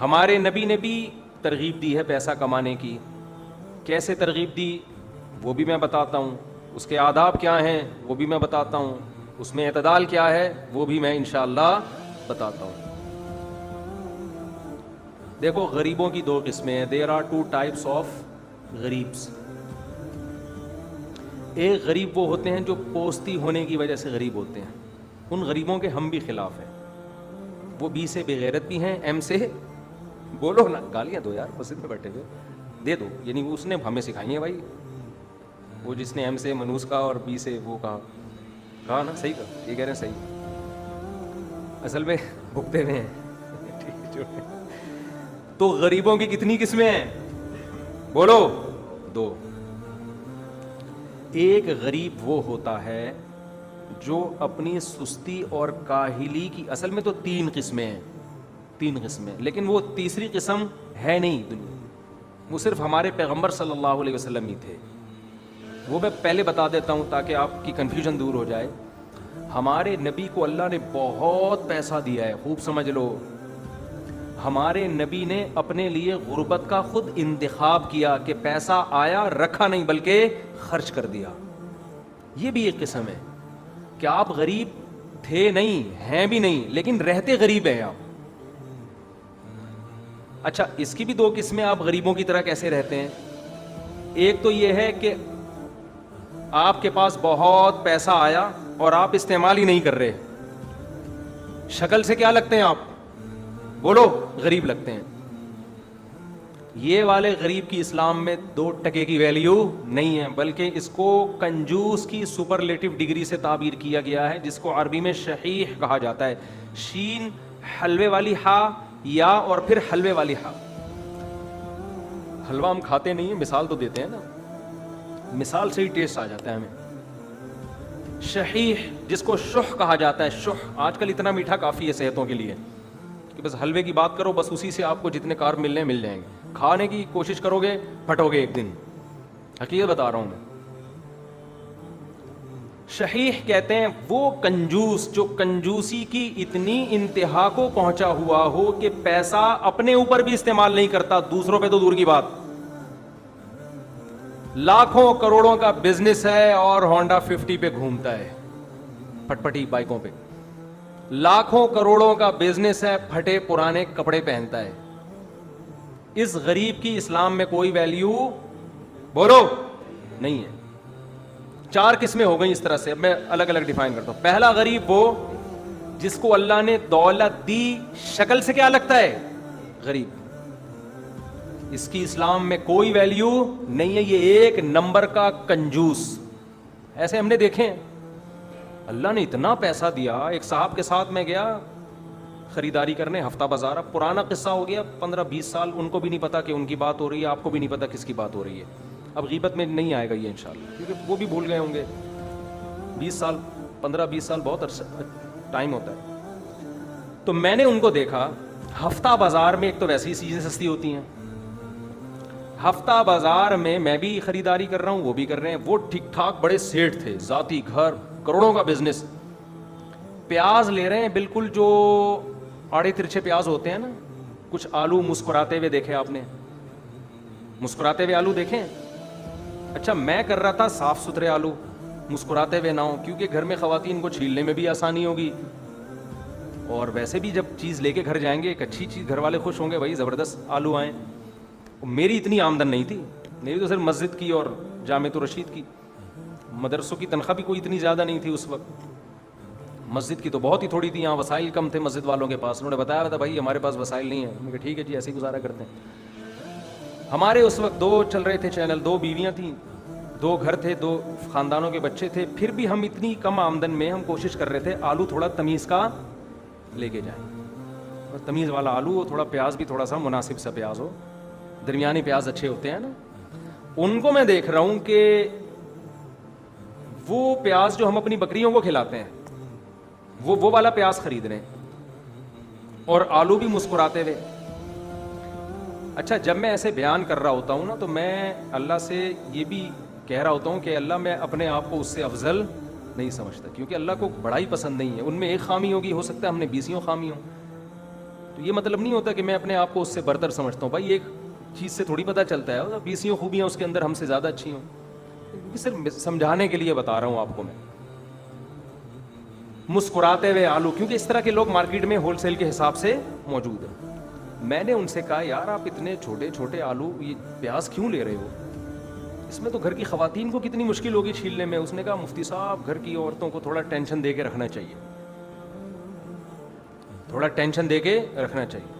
ہمارے نبی نے بھی ترغیب دی ہے پیسہ کمانے کی. کیسے ترغیب دی وہ بھی میں بتاتا ہوں, اس کے آداب کیا ہیں وہ بھی میں بتاتا ہوں, اس میں اعتدال کیا ہے وہ بھی میں انشاءاللہ بتاتا ہوں. دیکھو غریبوں کی دو قسمیں ہیں. There are two types of غریبس. ایک غریب وہ ہوتے ہیں جو پوستی ہونے کی وجہ سے غریب ہوتے ہیں, ان غریبوں کے ہم بھی خلاف ہیں. وہ بی سے بغیرت بھی ہیں, ایم سے بولو نا, گالیاں دو یار, مسجد میں بیٹھے ہوئے دے دو, یعنی اس نے ہمیں سکھائی ہیں بھائی, وہ جس نے ایم سے منوس کہا اور بی سے وہ کہا نا, صحیح کہا, یہ کہہ رہے ہیں صحیح, اصل میں بھگتے ہوئے ہیں. تو غریبوں کی کتنی قسمیں ہیں بولو؟ دو. ایک غریب وہ ہوتا ہے جو اپنی سستی اور کاہلی کی, اصل میں تو تین قسمیں, لیکن وہ تیسری قسم ہے نہیں دنیا, وہ صرف ہمارے پیغمبر صلی اللہ علیہ وسلم ہی تھے. وہ میں پہلے بتا دیتا ہوں تاکہ آپ کی کنفیوژن دور ہو جائے. ہمارے نبی کو اللہ نے بہت پیسہ دیا ہے, خوب سمجھ لو. ہمارے نبی نے اپنے لیے غربت کا خود انتخاب کیا کہ پیسہ آیا رکھا نہیں بلکہ خرچ کر دیا. یہ بھی ایک قسم ہے کہ آپ غریب تھے نہیں, ہیں بھی نہیں, لیکن رہتے غریب ہیں آپ. اچھا, اس کی بھی دو قسمیں, آپ غریبوں کی طرح کیسے رہتے ہیں. ایک تو یہ ہے کہ آپ کے پاس بہت پیسہ آیا اور آپ استعمال ہی نہیں کر رہے, شکل سے کیا لگتے ہیں آپ بولو؟ غریب لگتے ہیں. یہ والے غریب کی اسلام میں 2 ٹکے کی ویلیو نہیں ہے, بلکہ اس کو کنجوس کی سپرلیٹو ڈگری سے تعبیر کیا گیا ہے, جس کو عربی میں شحیح کہا جاتا ہے. شین حلوے والی ہا, یا اور پھر حلوے والی ہا. حلوہ ہم کھاتے نہیں ہیں, مثال تو دیتے ہیں نا, مثال سے ہی ٹیسٹ آ جاتا ہے ہمیں. شحیح جس کو شح کہا جاتا ہے. شح آج کل اتنا میٹھا کافی ہے صحتوں کے لیے کہ بس حلوے کی بات کرو, بس اسی سے آپ کو جتنے کارب ملنے مل جائیں گے. کھانے کی کوشش کرو گے پھٹو گے ایک دن, حقیقت بتا رہا ہوں میں. شحیح کہتے ہیں وہ کنجوس جو کنجوسی کی اتنی انتہا کو پہنچا ہوا ہو کہ پیسہ اپنے اوپر بھی استعمال نہیں کرتا, دوسروں پہ تو دور کی بات. لاکھوں کروڑوں کا بزنس ہے اور ہونڈا 50 پہ گھومتا ہے, پٹ پٹی بائکوں پہ. لاکھوں کروڑوں کا بزنس ہے, پھٹے پرانے کپڑے پہنتا ہے. اس غریب کی اسلام میں کوئی ویلیو بولو نہیں ہے. 4 قسمیں ہو گئیں اس طرح سے, اب میں الگ الگ ڈیفائن کرتا ہوں. پہلا غریب وہ جس کو اللہ نے دولت دی, شکل سے کیا لگتا ہے غریب, اس کی اسلام میں کوئی ویلیو نہیں ہے, یہ 1 نمبر کا کنجوس. ایسے ہم نے دیکھے ہیں, اللہ نے اتنا پیسہ دیا. ایک صاحب کے ساتھ میں گیا خریداری کرنے, ہفتہ بازار, اب پرانا قصہ ہو گیا 15-20 سال, ان کو بھی نہیں پتا کہ ان کی بات ہو رہی ہے, آپ کو بھی نہیں پتا کس کی بات ہو رہی ہے. اب غیبت میں نہیں آئے گا یہ انشاءاللہ, کیونکہ وہ بھی بھول گئے ہوں گے. 20 سال 15-20 سال بہت عرصہ ٹائم ہوتا ہے. تو میں نے ان کو دیکھا ہفتہ بازار میں, ایک تو ویسی چیزیں سستی ہوتی ہیں, ہفتہ بازار میں بھی خریداری کر رہا ہوں, وہ بھی کر رہے ہیں. وہ ٹھیک ٹھاک بڑے سیٹ تھے, ذاتی گھر, کروڑوں کا بزنس. پیاز لے رہے ہیں بالکل جو آڑے ترچھے پیاز ہوتے ہیں نا, کچھ آلو مسکراتے ہوئے دیکھے آپ نے, مسکراتے ہوئے آلو دیکھیں. اچھا, میں کر رہا تھا صاف ستھرے آلو, مسکراتے ہوئے نہ ہو, کیونکہ گھر میں خواتین کو چھیلنے میں بھی آسانی ہوگی, اور ویسے بھی جب چیز لے کے گھر جائیں گے ایک اچھی چیز, گھر والے خوش ہوں گے, بھائی زبردست آلو آئیں. میری اتنی آمدن نہیں تھی, میری تو صرف مسجد کی اور جامعۃ الرشید کی, مدرسوں کی تنخواہ بھی کوئی اتنی زیادہ نہیں تھی اس وقت, مسجد کی تو بہت ہی تھوڑی تھی. یہاں وسائل کم تھے مسجد والوں کے پاس, انہوں نے بتایا تھا بھائی ہمارے پاس وسائل نہیں ہیں. میں کہا ٹھیک ہے جی, ایسے ہی گزارا کرتے ہیں. ہمارے اس وقت 2 چل رہے تھے چینل, 2 بیویاں تھیں, 2 گھر تھے, 2 خاندانوں کے بچے تھے. پھر بھی ہم اتنی کم آمدن میں ہم کوشش کر رہے تھے آلو تھوڑا تمیز کا لے کے جائیں, اور تمیز والا آلو ہو, تھوڑا پیاز بھی تھوڑا سا مناسب سا پیاز ہو, درمیانی پیاز اچھے ہوتے ہیں نا. ان کو میں دیکھ رہا ہوں کہ وہ پیاز جو ہم اپنی بکریوں کو کھلاتے ہیں وہ والا پیاز خرید رہے ہیں, اور آلو بھی مسکراتے ہوئے. اچھا, جب میں ایسے بیان کر رہا ہوتا ہوں نا, تو میں اللہ سے یہ بھی کہہ رہا ہوتا ہوں کہ اللہ میں اپنے آپ کو اس سے افضل نہیں سمجھتا, کیونکہ اللہ کو بڑا ہی پسند نہیں ہے. ان میں ایک خامی ہوگی, ہو سکتا ہے ہم نے 20 خامی ہوں, تو یہ مطلب نہیں ہوتا کہ میں اپنے آپ کو اس سے برتر سمجھتا ہوں. بھائی ایک چیز سے تھوڑی پتہ چلتا ہے 20 خوبیاں اس کے اندر ہم سے زیادہ اچھی ہوں. صرف سمجھانے کے لیے بتا رہا ہوں آپ کو میں. مسکراتے ہوئے آلو, کیونکہ اس طرح کے لوگ مارکیٹ میں ہول سیل کے حساب سے موجود ہیں. میں نے ان سے کہا یار آپ اتنے چھوٹے چھوٹے آلو, یہ پیاز کیوں لے رہے ہو؟ اس میں تو گھر کی خواتین کو کتنی مشکل ہوگی چھیلنے میں. اس نے کہا مفتی صاحب گھر کی عورتوں کو تھوڑا ٹینشن دے کے رکھنا چاہیے, تھوڑا ٹینشن دے کے رکھنا چاہیے.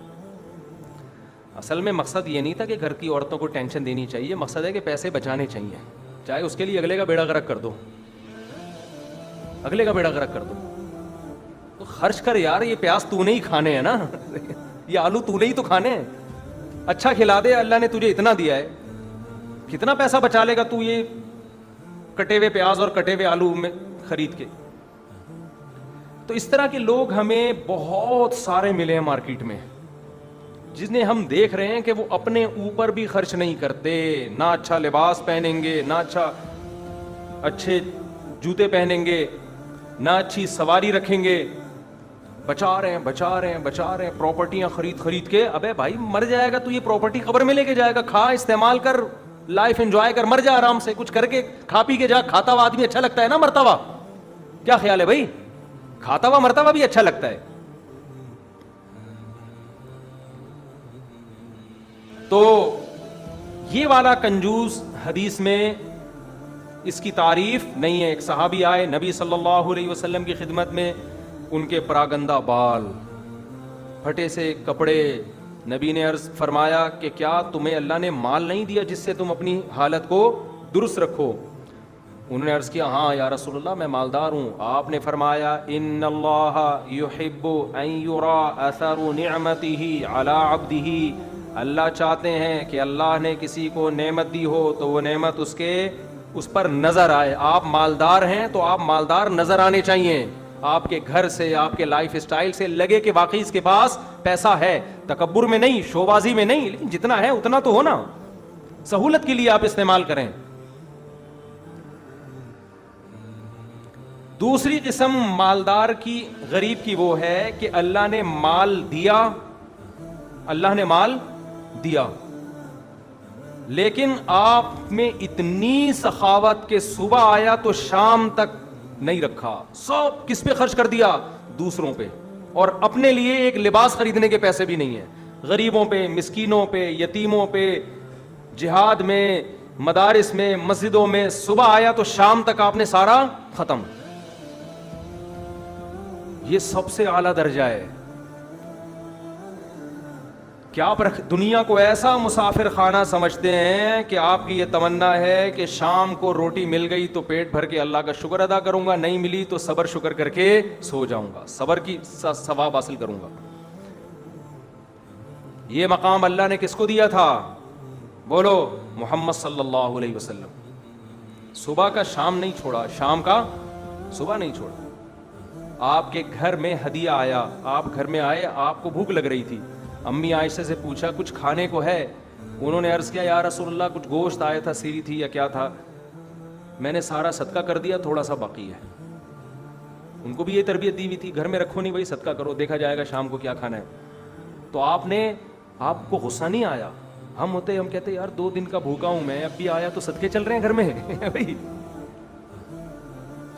اصل میں مقصد یہ نہیں تھا کہ گھر کی عورتوں کو ٹینشن دینی چاہیے, مقصد ہے کہ پیسے بچانے چاہیے, چاہے اس کے لیے اگلے کا بیڑا غرق کر دو, اگلے کا بیڑا غرق کر دو. تو خرچ کر یار, یہ پیاز تو نہیں کھانے ہیں نا, یہ آلو تو نہیں تو کھانے ہیں. اچھا کھلا دے, اللہ نے تجھے اتنا دیا ہے, کتنا پیسہ بچا لے گا تو یہ کٹے ہوئے پیاز اور کٹے ہوئے آلو میں خرید کے. تو اس طرح کے لوگ ہمیں بہت سارے ملے ہیں مارکیٹ میں, جنہیں ہم دیکھ رہے ہیں کہ وہ اپنے اوپر بھی خرچ نہیں کرتے, نہ اچھا لباس پہنیں گے, نہ اچھے جوتے پہنیں گے, نہ اچھی سواری رکھیں گے, بچا رہے ہیں پراپرٹیاں خرید کے. ابے بھائی مر جائے گا تو یہ پراپرٹی قبر میں لے کے جائے گا, کھا استعمال کر, لائف انجوائے کر, مر جا آرام سے, کچھ کر کے کھا پی کے جا. کھاتا ہوا آدمی اچھا لگتا ہے نا مرتا ہوا, کیا خیال ہے بھائی؟ کھاتا ہوا مرتا ہوا بھی اچھا لگتا ہے. تو یہ والا کنجوس حدیث میں اس کی تعریف نہیں ہے. ایک صحابی آئے نبی صلی اللہ علیہ وسلم کی خدمت میں, ان کے پراگندہ بال, پھٹے سے کپڑے. نبی نے عرض فرمایا کہ کیا تمہیں اللہ نے مال نہیں دیا جس سے تم اپنی حالت کو درست رکھو؟ انہوں نے عرض کیا ہاں یا رسول اللہ میں مالدار ہوں. آپ نے فرمایا ان اللہ یحب ان یرا اثر نعمتہ علی عبدہ, اللہ چاہتے ہیں کہ اللہ نے کسی کو نعمت دی ہو تو وہ نعمت اس پر نظر آئے. آپ مالدار ہیں تو آپ مالدار نظر آنے چاہیے, آپ کے گھر سے, آپ کے لائف اسٹائل سے لگے کہ واقعی اس کے پاس پیسہ ہے. تکبر میں نہیں, شو بازی میں نہیں, لیکن جتنا ہے اتنا تو ہونا, سہولت کے لیے آپ استعمال کریں. دوسری قسم مالدار کی, غریب کی, وہ ہے کہ اللہ نے مال دیا, اللہ نے مال دیا, لیکن آپ میں اتنی سخاوت کہ صبح آیا تو شام تک نہیں رکھا, سب کس پہ خرچ کر دیا؟ دوسروں پہ, اور اپنے لیے ایک لباس خریدنے کے پیسے بھی نہیں ہیں. غریبوں پہ, مسکینوں پہ, یتیموں پہ, جہاد میں, مدارس میں, مسجدوں میں, صبح آیا تو شام تک آپ نے سارا ختم. یہ سب سے اعلیٰ درجہ ہے. کیا آپ دنیا کو ایسا مسافر خانہ سمجھتے ہیں کہ آپ کی یہ تمنا ہے کہ شام کو روٹی مل گئی تو پیٹ بھر کے اللہ کا شکر ادا کروں گا, نہیں ملی تو صبر شکر کر کے سو جاؤں گا, صبر کی ثواب حاصل کروں گا. یہ مقام اللہ نے کس کو دیا تھا؟ بولو, محمد صلی اللہ علیہ وسلم. صبح کا شام نہیں چھوڑا, شام کا صبح نہیں چھوڑا. آپ کے گھر میں ہدیہ آیا, آپ گھر میں آئے, آپ کو بھوک لگ رہی تھی, امی عائشہ سے پوچھا کچھ کھانے کو ہے؟ انہوں نے عرض کیا یا رسول اللہ کچھ گوشت آیا تھا, سیری تھی یا کیا تھا, میں نے سارا صدقہ کر دیا, تھوڑا سا باقی ہے. ان کو بھی یہ تربیت دی ہوئی تھی, گھر میں رکھو نہیں بھائی, صدقہ کرو, دیکھا جائے گا شام کو کیا کھانا ہے. تو آپ کو غصہ نہیں آیا؟ ہم کہتے یار 2 دن کا بھوکا ہوں میں, اب بھی آیا تو صدقے چل رہے ہیں گھر میں بھائی,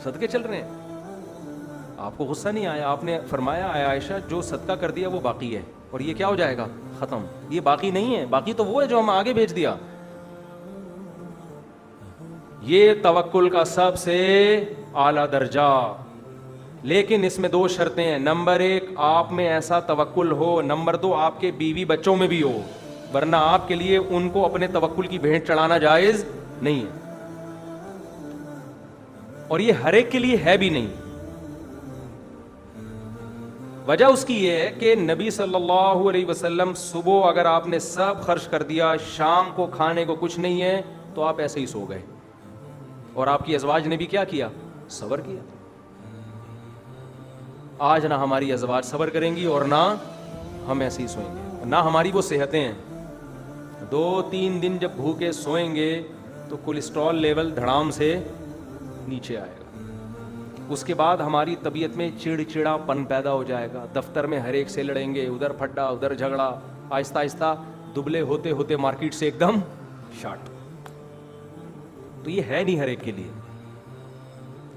صدقے چل رہے ہیں. آپ کو غصہ نہیں آیا؟ آپ نے فرمایا اے عائشہ جو صدقہ کر دیا وہ باقی ہے, اور یہ کیا ہو جائے گا؟ ختم. یہ باقی نہیں ہے, باقی تو وہ ہے جو ہم آگے بھیج دیا. یہ توکل کا سب سے اعلیٰ درجہ. لیکن اس میں 2 شرطیں ہیں. نمبر 1 آپ میں ایسا توکل ہو, نمبر 2 آپ کے بیوی بچوں میں بھی ہو, ورنہ آپ کے لیے ان کو اپنے توکل کی بھیٹ چڑھانا جائز نہیں ہے, اور یہ ہر ایک کے لیے ہے بھی نہیں. وجہ اس کی یہ ہے کہ نبی صلی اللہ علیہ وسلم صبح اگر آپ نے سب خرچ کر دیا, شام کو کھانے کو کچھ نہیں ہے, تو آپ ایسے ہی سو گئے, اور آپ کی ازواج نے بھی کیا کیا؟ صبر کیا. آج نہ ہماری ازواج صبر کریں گی اور نہ ہم ایسے ہی سوئیں گے, نہ ہماری وہ صحتیں ہیں. 2-3 دن جب بھوکے سوئیں گے تو کولیسٹرول لیول دھڑام سے نیچے آئے گا. اس کے بعد ہماری طبیعت میں چڑچڑا پن پیدا ہو جائے گا, دفتر میں ہر ایک سے لڑیں گے, ادھر پھڈا ادھر جھگڑا, آہستہ آہستہ دبلے ہوتے ہوتے مارکیٹ سے ایک دم شارٹ. تو یہ ہے نہیں ہر ایک کے لیے.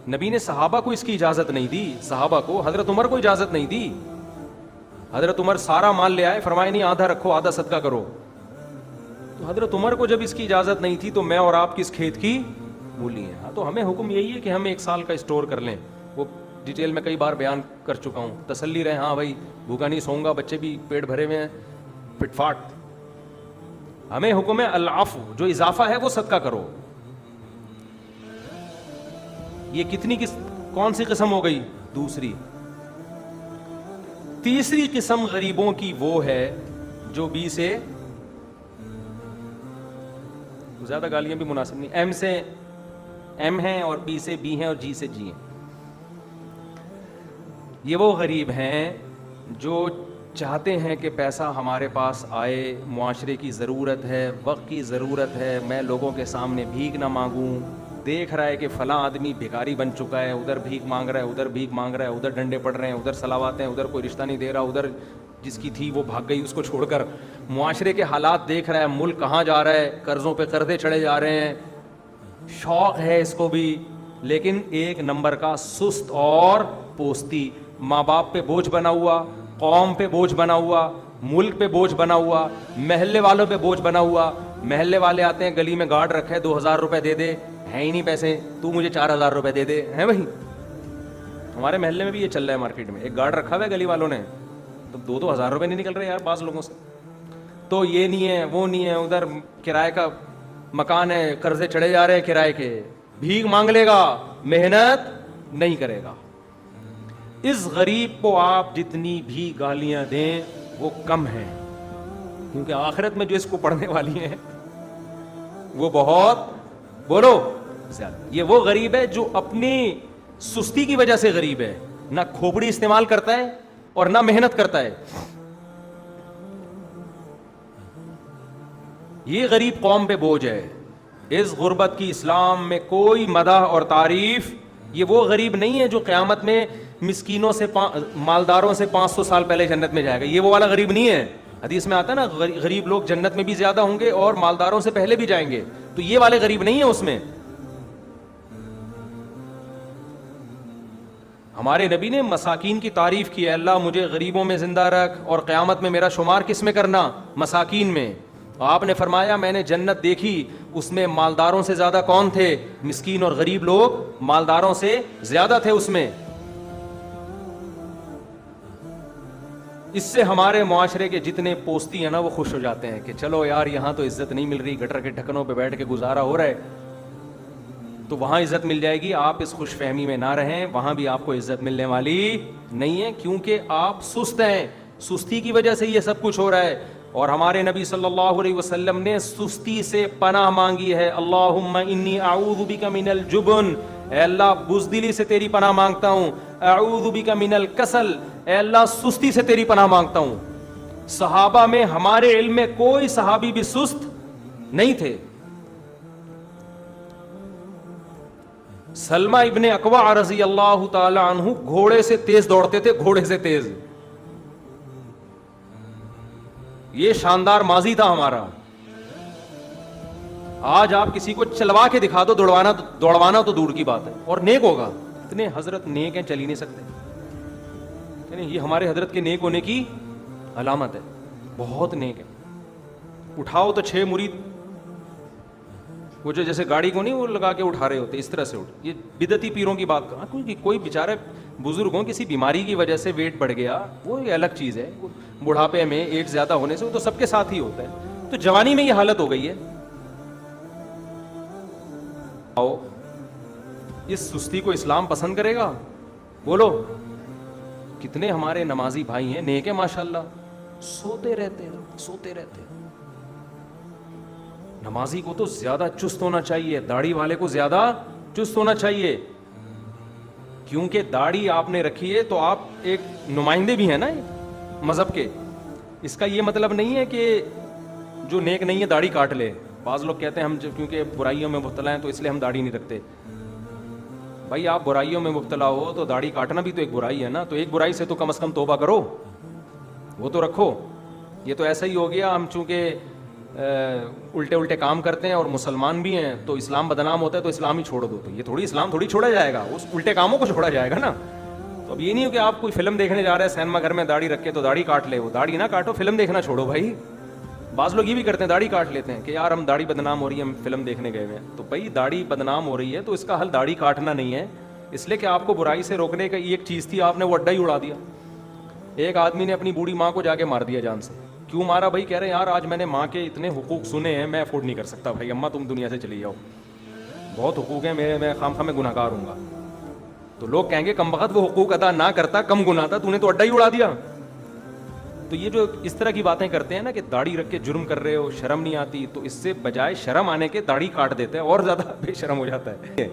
نبی نے صحابہ کو اس کی اجازت نہیں دی, صحابہ کو, حضرت عمر کو اجازت نہیں دی. حضرت عمر سارا مال لے آئے, فرمائے نہیں آدھا رکھو آدھا صدقہ کرو. تو حضرت عمر کو جب اس کی اجازت نہیں تھی تو میں اور آپ کس کھیت کی مولی ہیں. ہاں تو ہمیں حکم یہی ہے کہ ہم 1 سال کا اسٹور کر لیں. وہ ڈیٹیل میں کئی بار بیان کر چکا ہوں, تسلی رہے, ہاں بھائی بھوکا نہیں سوؤں گا, بچے بھی پیٹ بھرے ہوئے ہیں, فٹ فاٹ. ہمیں حکم ہے العفو, جو اضافہ ہے وہ صدقہ کرو. یہ کتنی کون سی قسم ہو گئی؟ دوسری. تیسری قسم غریبوں کی وہ ہے جو بی سے, زیادہ گالیاں بھی مناسب نہیں, ایم سے ایم ہیں اور بی سے بی ہیں اور جی سے جی ہیں. یہ وہ غریب ہیں جو چاہتے ہیں کہ پیسہ ہمارے پاس آئے, معاشرے کی ضرورت ہے, وقت کی ضرورت ہے, میں لوگوں کے سامنے بھیک نہ مانگوں. دیکھ رہا ہے کہ فلاں آدمی بھکاری بن چکا ہے, ادھر بھیک مانگ رہا ہے, ادھر بھیک مانگ رہا ہے, ادھر ڈنڈے پڑ رہے ہیں, ادھر سلاوات ہیں, ادھر کوئی رشتہ نہیں دے رہا, ادھر جس کی تھی وہ بھاگ گئی اس کو چھوڑ کر. معاشرے کے حالات دیکھ رہا ہے, ملک کہاں جا رہا ہے, قرضوں پہ قرضے چڑھے جا رہے ہیں, شوق ہے اس کو بھی, لیکن 1 نمبر کا سست اور پوستی, ماں باپ پہ بوجھ بنا ہوا, قوم پہ بوجھ بنا ہوا, ملک پہ بوجھ بنا ہوا, محلے والوں پہ بوجھ بنا ہوا. محلے والے آتے ہیں, گلی میں گارڈ رکھے, 2000 روپے دے دے, ہے ہی نہیں پیسے, تو مجھے 4000 روپے دے دے, ہیں بھائی. ہمارے محلے میں بھی یہ چل رہا ہے, مارکیٹ میں ایک گارڈ رکھا ہوا ہے گلی والوں نے, تو 2,000 روپے نہیں نکل رہے یار بعض لوگوں سے. تو یہ نہیں ہے وہ نہیں ہے, ادھر کرائے کا مکان ہے, قرضے چڑھے جا رہے ہیں کرائے کے, بھیک مانگ لے گا, محنت نہیں کرے گا. اس غریب کو آپ جتنی بھی گالیاں دیں وہ کم ہے, کیونکہ آخرت میں جو اس کو پڑھنے والی ہیں وہ بہت, بولو زیادہ. یہ وہ غریب ہے جو اپنی سستی کی وجہ سے غریب ہے, نہ کھوپڑی استعمال کرتا ہے اور نہ محنت کرتا ہے. یہ غریب قوم پہ بوجھ ہے. اس غربت کی اسلام میں کوئی مدح اور تعریف. یہ وہ غریب نہیں ہے جو قیامت میں مسکینوں سے مالداروں سے 500 سال پہلے جنت میں جائے گا, یہ وہ والا غریب نہیں ہے. حدیث میں آتا ہے نا, غریب لوگ جنت میں بھی زیادہ ہوں گے اور مالداروں سے پہلے بھی جائیں گے, تو یہ والے غریب نہیں ہے اس میں. ہمارے نبی نے مساکین کی تعریف کی ہے, اللہ مجھے غریبوں میں زندہ رکھ اور قیامت میں میرا شمار کس میں کرنا؟ مساکین میں. آپ نے فرمایا میں نے جنت دیکھی, اس میں مالداروں سے زیادہ کون تھے؟ مسکین اور غریب لوگ مالداروں سے زیادہ تھے اس میں. اس سے ہمارے معاشرے کے جتنے پوستی ہیں نا وہ خوش ہو جاتے ہیں کہ چلو یار یہاں تو عزت نہیں مل رہی, گٹر کے ڈھکنوں پہ بیٹھ کے گزارا ہو رہا ہے, تو وہاں عزت مل جائے گی. آپ اس خوش فہمی میں نہ رہیں, وہاں بھی آپ کو عزت ملنے والی نہیں ہے, کیونکہ آپ سست ہیں. سستی کی وجہ سے یہ سب کچھ ہو رہا ہے. اور ہمارے نبی صلی اللہ علیہ وسلم نے سستی سے پناہ مانگی ہے, اللہم انی اعوذ بک من الجبن, اے اللہ بزدلی سے تیری پناہ مانگتا ہوں. اعوذ بک من الکسل, اے اللہ سستی سے تیری پناہ مانگتا ہوں. صحابہ میں ہمارے علم میں کوئی صحابی بھی سست نہیں تھے. سلمہ ابن اکوع رضی اللہ تعالی عنہ گھوڑے سے تیز دوڑتے تھے, گھوڑے سے تیز. یہ شاندار ماضی تھا ہمارا. آج آپ کسی کو چلوا کے دکھا دو, دوڑوانا تو دور کی بات ہے, اور نیک ہوگا. اتنے حضرت نیک ہیں, چل ہی نہیں سکتے. یہ ہمارے حضرت کے نیک ہونے کی علامت ہے, بہت نیک ہے. اٹھاؤ تو 6 مرید, وہ جو جیسے گاڑی کو نہیں وہ لگا کے اٹھا رہے ہوتے, اس طرح سے اٹھ. یہ بدعتی پیروں کی بات کہاں, کوئی بیچارے بزرگوں کسی بیماری کی وجہ سے ویٹ بڑھ گیا, وہ الگ چیز ہے. بڑھاپے میں ایج زیادہ ہونے سے وہ تو سب کے ساتھ ہی ہوتا ہے. تو جوانی میں یہ حالت ہو گئی ہے. آؤ, اس سستی کو اسلام پسند کرے گا؟ بولو. کتنے ہمارے نمازی بھائی ہیں, نیک ہیں ماشاءاللہ, سوتے رہتے ہیں. نمازی کو تو زیادہ چست ہونا چاہیے, داڑھی والے کو زیادہ چست ہونا چاہیے, کیونکہ داڑھی آپ نے رکھی ہے تو آپ ایک نمائندے بھی ہیں نا مذہب کے. اس کا یہ مطلب نہیں ہے کہ جو نیک نہیں ہے داڑھی کاٹ لے. بعض لوگ کہتے ہیں ہم کیونکہ برائیوں میں مبتلا ہیں تو اس لیے ہم داڑھی نہیں رکھتے. بھائی آپ برائیوں میں مبتلا ہو تو داڑھی کاٹنا بھی تو ایک برائی ہے نا, تو ایک برائی سے تو کم از کم توبہ کرو, وہ تو رکھو. یہ تو ایسا ہی ہو گیا, ہم چونکہ الٹے الٹے کام کرتے ہیں اور مسلمان بھی ہیں تو اسلام بدنام ہوتا ہے تو اسلام ہی چھوڑ دو. تو یہ تھوڑی اسلام تھوڑی چھوڑا جائے گا, اس الٹے کاموں کو چھوڑا جائے گا نا. تو اب یہ نہیں ہو کہ آپ کوئی فلم دیکھنے جا رہے ہیں سینما گھر میں داڑھی رکھ کے تو داڑھی کاٹ لے, وہ داڑھی نہ کاٹو, فلم دیکھنا چھوڑو بھائی. بعض لوگ یہ بھی کرتے ہیں, داڑھی کاٹ لیتے ہیں کہ یار ہم داڑھی بدنام ہو رہی ہے, ہم فلم دیکھنے گئے ہوئے ہیں. تو بھائی داڑھی بدنام ہو رہی ہے تو اس کا حل داڑھی کاٹنا نہیں ہے, اس لیے کہ آپ کو برائی سے روکنے کا ایک چیز تھی, آپ نے وہ اڈا ہی اڑا دیا. ایک آدمی نے اپنی بوڑھی ماں کو جا کے مار دیا جان سے. کیوں مارا بھائی؟ کہہ رہے ہیں یار آج میں نے ماں کے اتنے حقوق سنے ہیں, میں افورڈ نہیں کر سکتا بھائی, اماں تم دنیا سے چلی جاؤ, بہت حقوق ہیں میرے, میں خام خواہ میں گناہ گار ہوں گا. تو لوگ کہیں گے کم بخت وہ حقوق ادا نہ کرتا کم گناہ تھا, تو نے تو اڈا ہی اڑا دیا. تو یہ جو اس طرح کی باتیں کرتے ہیں نا کہ داڑھی رکھ کے جرم کر رہے ہو, شرم نہیں آتی, تو اس سے بجائے شرم آنے کے داڑھی کاٹ دیتے ہیں, اور زیادہ بے شرم ہو جاتا ہے.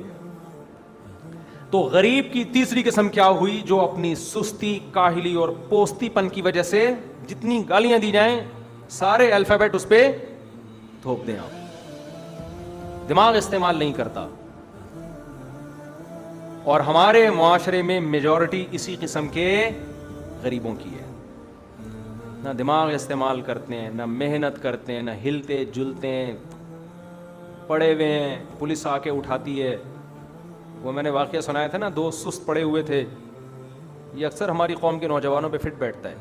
تو غریب کی تیسری قسم کیا ہوئی؟ جو اپنی سستی, کاہلی اور پوستی پن کی وجہ سے جتنی گالیاں دی جائیں سارے الفابیٹ اس پہ تھوپ دیں. آپ دماغ استعمال نہیں کرتا, اور ہمارے معاشرے میں میجورٹی اسی قسم کے غریبوں کی ہے. نہ دماغ استعمال کرتے ہیں, نہ محنت کرتے ہیں, نہ ہلتے جلتے ہیں, پڑے ہوئے ہیں, پولیس آ کے اٹھاتی ہے. وہ میں نے واقعہ سنایا تھا نا, دو سست پڑے ہوئے تھے, یہ اکثر ہماری قوم کے نوجوانوں پہ فٹ بیٹھتا ہے.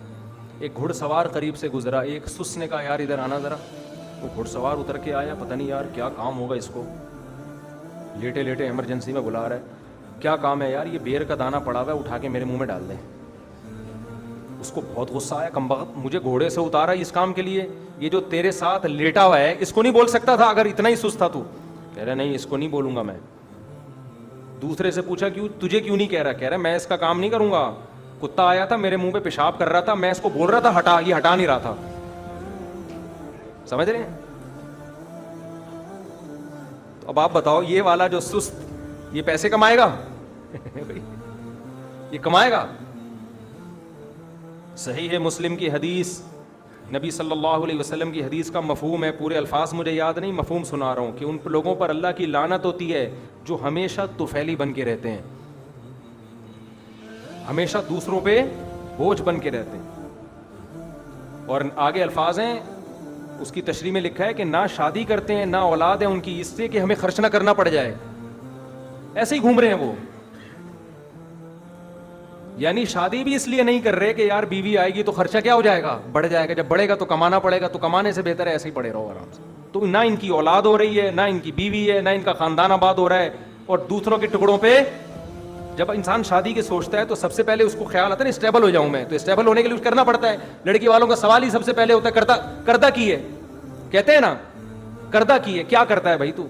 ایک گھڑ سوار قریب سے گزرا, ایک سست نے کہا یار ادھر آنا ذرا. وہ گھڑ سوار اتر کے آیا, پتہ نہیں یار کیا کام ہوگا اس کو, لیٹے لیٹے ایمرجنسی میں بلا رہا ہے. کیا کام ہے یار؟ یہ بیر کا دانہ پڑا ہوا ہے, اٹھا کے میرے منہ میں ڈال دیں. اس کو بہت غصہ آیا, کمبخت مجھے گھوڑے سے اتارا اس کام کے لیے, یہ جو تیرے ساتھ لیٹا ہوا ہے اس کو نہیں بول سکتا تھا اگر اتنا ہی سست تھا تو؟ کہہ رہا نہیں اس کو نہیں بولوں گا میں. دوسرے سے پوچھا کیوں, تجھے کیوں نہیں کہہ رہا؟ کہہ رہا میں اس کا کام نہیں کروں گا, کتا آیا تھا میرے منہ پہ پیشاب کر رہا تھا, میں اس کو بول رہا تھا ہٹا, یہ ہٹا نہیں رہا تھا. سمجھ رہے ہیں؟ تو اب آپ بتاؤ یہ والا جو سست, یہ پیسے کمائے گا؟ یہ کمائے گا؟ صحیح ہے مسلم کی حدیث, نبی صلی اللہ علیہ وسلم کی حدیث کا مفہوم ہے, پورے الفاظ مجھے یاد نہیں, مفہوم سنا رہا ہوں, کہ ان لوگوں پر اللہ کی لعنت ہوتی ہے جو ہمیشہ طفیلی بن کے رہتے ہیں, ہمیشہ دوسروں پہ بوجھ بن کے رہتے ہیں. اور آگے الفاظ ہیں, اس کی تشریح میں لکھا ہے کہ نہ شادی کرتے ہیں نہ اولاد ہے ان کی, اس سے کہ ہمیں خرچ نہ کرنا پڑ جائے, ایسے ہی گھوم رہے ہیں وہ. یعنی شادی بھی اس لیے نہیں کر رہے کہ یار بیوی آئے گی تو خرچہ کیا ہو جائے گا, بڑھ جائے گا, جب بڑھے گا تو کمانا پڑے گا, تو کمانے سے بہتر ہے ایسے ہی پڑے رہو آرام سے. تو نہ ان کی اولاد ہو رہی ہے, نہ ان کی بیوی ہے, نہ ان کا خاندان آباد ہو رہا ہے, اور دوسروں کے ٹکڑوں پہ. جب انسان شادی کے سوچتا ہے تو سب سے پہلے اس کو خیال آتا ہے نا اسٹیبل ہو جاؤں میں, تو اسٹیبل ہونے کے لیے کرنا پڑتا ہے. لڑکی والوں کا سوال ہی سب سے پہلے ہوتا ہے کردہ کی ہے, کہتے ہیں نا کردہ کی ہے, کیا کرتا ہے بھائی تو؟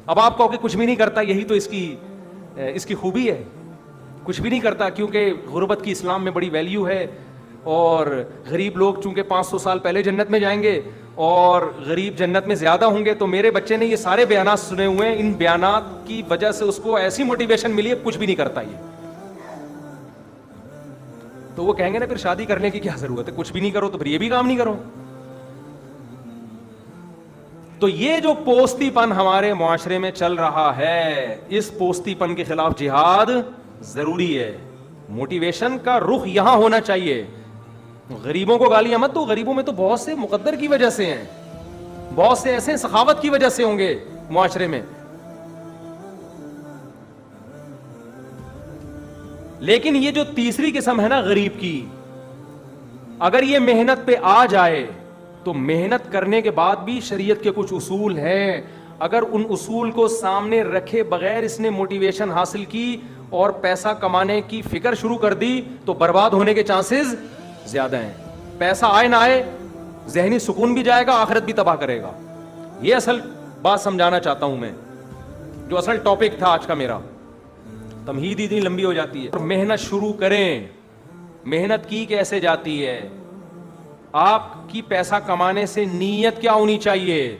اب آپ کہو کہ کچھ بھی نہیں کرتا, یہی تو اس کی خوبی ہے, کچھ بھی نہیں کرتا, کیونکہ غربت کی اسلام میں بڑی ویلیو ہے, اور غریب لوگ چونکہ 500 سال پہلے جنت میں جائیں گے اور غریب جنت میں زیادہ ہوں گے. تو میرے بچے نے یہ سارے بیانات سنے ہوئے ہیں, ان بیانات کی وجہ سے اس کو ایسی موٹیویشن ملی ہے, کچھ بھی نہیں کرتا یہ. تو وہ کہیں گے نا پھر شادی کرنے کی کیا ضرورت ہے, کچھ بھی نہیں کرو تو پھر یہ بھی کام نہیں کرو. تو یہ جو پوستی پن ہمارے معاشرے میں چل رہا ہے, اس پوستی پن کے خلاف جہاد ضروری ہے. موٹیویشن کا رخ یہاں ہونا چاہیے. غریبوں کو گالیاں مت دو, غریبوں میں تو بہت سے مقدر کی وجہ سے ہیں, بہت سے ایسے سخاوت کی وجہ سے ہوں گے معاشرے میں. لیکن یہ جو تیسری قسم ہے نا غریب کی, اگر یہ محنت پہ آ جائے تو محنت کرنے کے بعد بھی شریعت کے کچھ اصول ہیں, اگر ان اصول کو سامنے رکھے بغیر اس نے موٹیویشن حاصل کی اور پیسہ کمانے کی فکر شروع کر دی تو برباد ہونے کے چانسز زیادہ ہیں. پیسہ آئے نہ آئے, ذہنی سکون بھی جائے گا, آخرت بھی تباہ کرے گا. یہ اصل بات سمجھانا چاہتا ہوں میں, جو اصل ٹاپک تھا آج کا میرا. تمہید اتنی لمبی ہو جاتی ہے. محنت شروع کریں. محنت کی کیسے جاتی ہے؟ آپ کی پیسہ کمانے سے نیت کیا ہونی چاہیے؟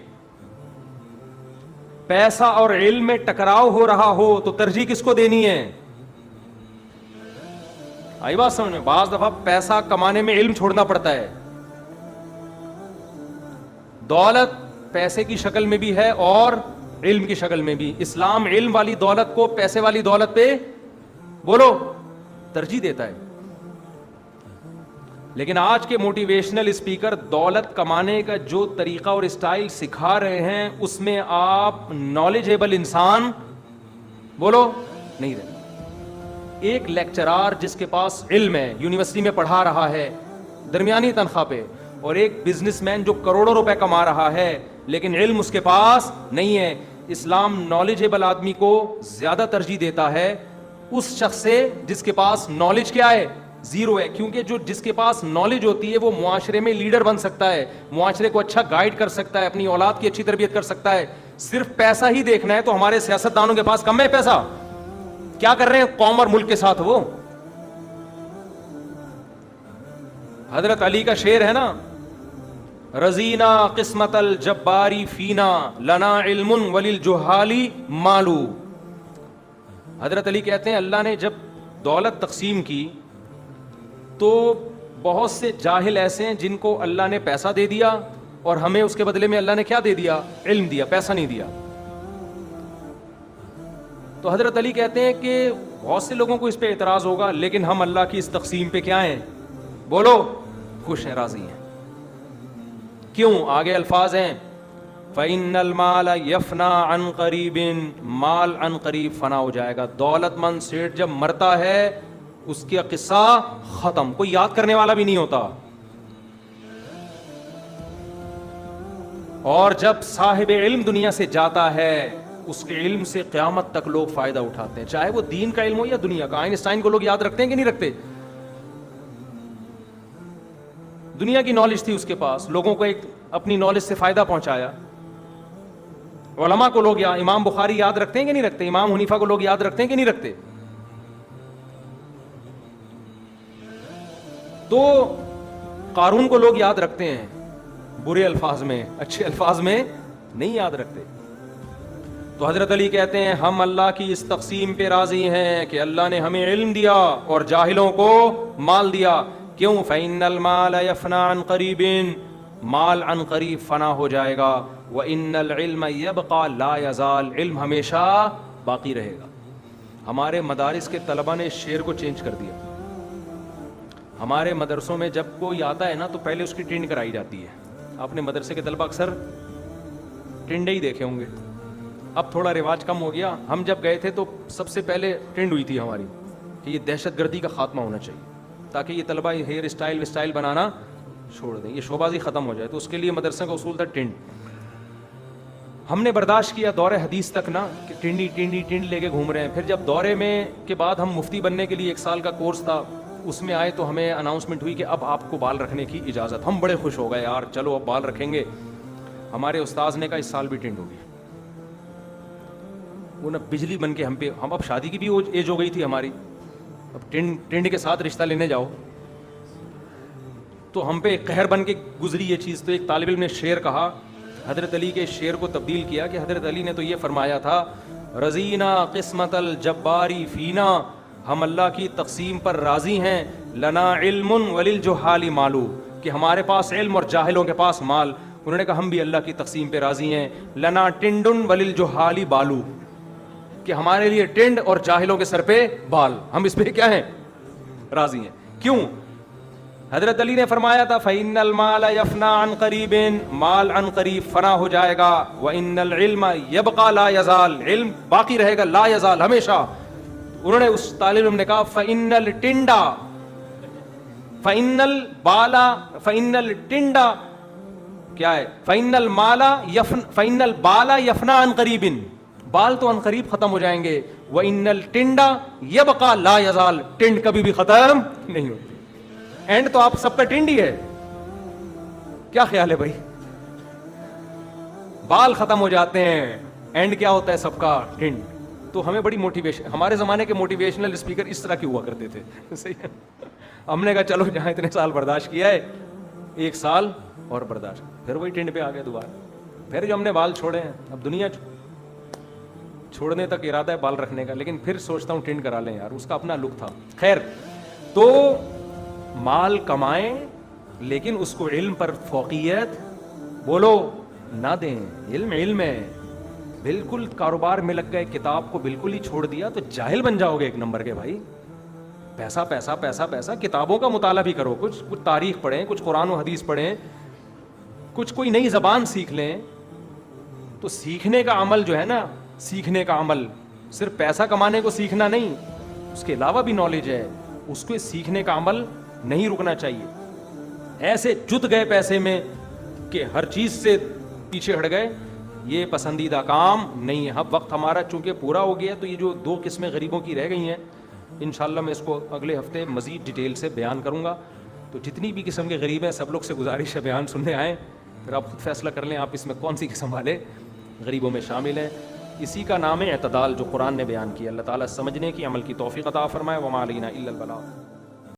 پیسہ اور علم میں ٹکراؤ ہو رہا ہو تو ترجیح کس کو دینی ہے؟ آئی بات سمجھ میں؟ بعض دفعہ پیسہ کمانے میں علم چھوڑنا پڑتا ہے. دولت پیسے کی شکل میں بھی ہے اور علم کی شکل میں بھی. اسلام علم والی دولت کو پیسے والی دولت پہ بولو ترجیح دیتا ہے. لیکن آج کے موٹیویشنل اسپیکر دولت کمانے کا جو طریقہ اور اسٹائل سکھا رہے ہیں اس میں آپ نالجیبل انسان بولو نہیں رہے. ایک لیکچرار جس کے پاس علم ہے, یونیورسٹی میں پڑھا رہا ہے درمیانی تنخواہ پہ, اور ایک بزنس مین جو کروڑوں روپے کما رہا ہے لیکن علم اس کے پاس نہیں ہے, اسلام نالجیبل آدمی کو زیادہ ترجیح دیتا ہے اس شخص سے جس کے پاس نالج کیا ہے, زیرو ہے. کیونکہ جو جس کے پاس نالج ہوتی ہے وہ معاشرے میں لیڈر بن سکتا ہے, معاشرے کو اچھا گائیڈ کر سکتا ہے, اپنی اولاد کی اچھی تربیت کر سکتا ہے. صرف پیسہ ہی دیکھنا ہے تو ہمارے سیاستدانوں کے پاس کم ہے پیسہ, کیا کر رہے ہیں قوم اور ملک کے ساتھ. وہ حضرت علی کا شعر ہے نا, رضینا قسمت الجباری فینا لنا علم وللجہالی مالو. حضرت علی کہتے ہیں اللہ نے جب دولت تقسیم کی تو بہت سے جاہل ایسے ہیں جن کو اللہ نے پیسہ دے دیا اور ہمیں اس کے بدلے میں اللہ نے کیا دے دیا, علم دیا, پیسہ نہیں دیا. تو حضرت علی کہتے ہیں کہ بہت سے لوگوں کو اس پہ اعتراض ہوگا لیکن ہم اللہ کی اس تقسیم پہ کیا ہیں, بولو خوش ہیں, راضی ہیں. کیوں؟ آگے الفاظ ہیں فَإِنَّ الْمَالَ يَفْنَى عَنْ قَرِيبٍ, مال عن قریب فنا ہو جائے گا. دولت مند سیٹھ جب مرتا ہے اس کا قصہ ختم, کوئی یاد کرنے والا بھی نہیں ہوتا. اور جب صاحب علم دنیا سے جاتا ہے اس کے علم سے قیامت تک لوگ فائدہ اٹھاتے ہیں, چاہے وہ دین کا علم ہو یا دنیا کا. آئنسٹائن کو لوگ یاد رکھتے ہیں کہ نہیں رکھتے؟ دنیا کی نالج تھی اس کے پاس, لوگوں کو ایک اپنی نالج سے فائدہ پہنچایا. علماء کو لوگ امام بخاری یاد رکھتے ہیں کہ نہیں رکھتے؟ امام حنیفہ کو لوگ یاد رکھتے ہیں کہ نہیں رکھتے؟ تو قارون کو لوگ یاد رکھتے ہیں برے الفاظ میں, اچھے الفاظ میں نہیں یاد رکھتے. تو حضرت علی کہتے ہیں ہم اللہ کی اس تقسیم پہ راضی ہیں کہ اللہ نے ہمیں علم دیا اور جاہلوں کو مال دیا. کیوں؟ فَإِنَّ الْمَالَ يَفْنَى عَنْ قَرِيبٍ, مال عن قریب فنا ہو جائے گا. وَإِنَّ الْعِلْمَ يَبْقَى لَا يَزَالُ, علم ہمیشہ باقی رہے گا. ہمارے مدارس کے طلبہ نے شعر کو چینج کر دیا. ہمارے مدرسوں میں جب کوئی آتا ہے نا تو پہلے اس کی ٹریننگ کرائی جاتی ہے. آپ نے مدرسے کے طلبہ اکثر ٹرینڈے ہی دیکھے ہوں گے. اب تھوڑا رواج کم ہو گیا. ہم جب گئے تھے تو سب سے پہلے ٹرینڈ ہوئی تھی ہماری کہ یہ دہشت گردی کا خاتمہ ہونا چاہیے تاکہ یہ طلبہ ہیئر اسٹائل بنانا چھوڑ دیں, یہ شوبازی ختم ہو جائے. تو اس کے لیے مدرسے کا اصول تھا ٹرینڈ. ہم نے برداشت کیا دور حدیث تک نا کہ ٹرینڈ لے کے گھوم رہے ہیں. پھر جب دورے میں کے بعد ہم مفتی بننے کے لیے 1 سال کا کورس تھا, اس میں آئے تو ہمیں اناؤنسمنٹ ہوئی کہ اب آپ کو بال رکھنے کی اجازت. ہم بڑے خوش ہو گئے, یار چلو اب بال رکھیں گے. ہمارے استاذ نے کہا اس سال بھی ٹرینڈ ہوگی. وہ نا بجلی بن کے ہم پہ, ہم اب شادی کی بھی ایج ہو گئی تھی ہماری, اب ٹرینڈ کے ساتھ رشتہ لینے جاؤ تو ہم پہ قہر بن کے گزری یہ چیز. تو ایک طالب علم نے شعر کہا, حضرت علی کے شعر کو تبدیل کیا کہ حضرت علی نے تو یہ فرمایا تھا رضینا قسمت الجباری فینا, ہم اللہ کی تقسیم پر راضی ہیں. لنا علم وللجہال مالو, کہ ہمارے پاس علم اور جاہلوں کے پاس مال. انہوں نے کہا ہم بھی اللہ کی تقسیم پہ راضی ہیں. لنا ٹنڈ وللجہال بالو, کہ ہمارے لیے ٹنڈ اور جاہلوں کے سر پہ بال, ہم اس پہ کیا ہیں, راضی ہیں. کیوں؟ حضرت علی نے فرمایا تھا فَإِنَّ الْمَالَ يَفْنَى عَنْ قَرِيبٍ, مال عن قریب فنا ہو جائے گا. وَإِنَّ الْعِلْمَ يَبْقَى لَا يَزَالُ, علم باقی رہے گا, لا يزال ہمیشہ. انہوں نے اس طالب علم نے کہا فَإِنَّ الْٹِنْڈَ کیا ہے, فَإِنَّ الْبَالَ يَفْنَى عَنْ قَرِيبٍ, بال تو عن قریب ختم ہو جائیں گے. وَإِنَّ الْٹِنْڈَ يَبْقَى لَا يَزَالُ, ٹنڈ کبھی بھی ختم نہیں ہوتی. اینڈ تو آپ سب کا ٹنڈ ہی ہے. کیا خیال ہے بھائی؟ بال ختم ہو جاتے ہیں, اینڈ کیا ہوتا ہے سب کا, ٹنڈ. تو ہمیں بڑی موٹیویشن, ہمارے زمانے کے موٹیویشنل اسپیکر اس طرح کے ہوا کرتے تھے. صحیح ہے. ہم نے کہا چلو جہاں اتنے سال برداشت کیا ہے 1 سال اور برداشت, پھر وہی ٹنڈ پہ آ گئے دوبارہ. پھر جو ہم نے بال چھوڑے ہیں, اب دنیا چھوڑنے تک ارادہ ہے بال رکھنے کا, لیکن پھر سوچتا ہوں ٹنڈ کرا لیں یار, اس کا اپنا لک تھا. خیر, تو مال کمائیں لیکن اس کو علم پر فوقیت بولو نہ دیں. علم ہے, بالکل کاروبار میں لگ گئے, کتاب کو بالکل ہی چھوڑ دیا تو جاہل بن جاؤ گے ایک نمبر کے بھائی. پیسہ پیسہ پیسہ پیسہ. کتابوں کا مطالعہ بھی کرو, کچھ تاریخ پڑھیں, کچھ قرآن و حدیث پڑھیں, کچھ کوئی نئی زبان سیکھ لیں. تو سیکھنے کا عمل جو ہے نا, سیکھنے کا عمل صرف پیسہ کمانے کو سیکھنا نہیں, اس کے علاوہ بھی نالج ہے, اس کو سیکھنے کا عمل نہیں رکنا چاہیے. ایسے جت گئے پیسے میں کہ ہر چیز سے پیچھے ہٹ گئے, یہ پسندیدہ کام نہیں ہے. اب وقت ہمارا چونکہ پورا ہو گیا, تو یہ جو 2 قسمیں غریبوں کی رہ گئی ہیں, انشاءاللہ میں اس کو اگلے ہفتے مزید ڈیٹیل سے بیان کروں گا. تو جتنی بھی قسم کے غریب ہیں, سب لوگ سے گزارش ہے بیان سننے آئیں, پھر آپ خود فیصلہ کر لیں آپ اس میں کون سی قسم والے غریبوں میں شامل ہیں. اسی کا نام ہے اعتدال جو قرآن نے بیان کیا. اللہ تعالیٰ سمجھنے کی, عمل کی توفیق عطا فرمائے. وما علینا الا البلاغ.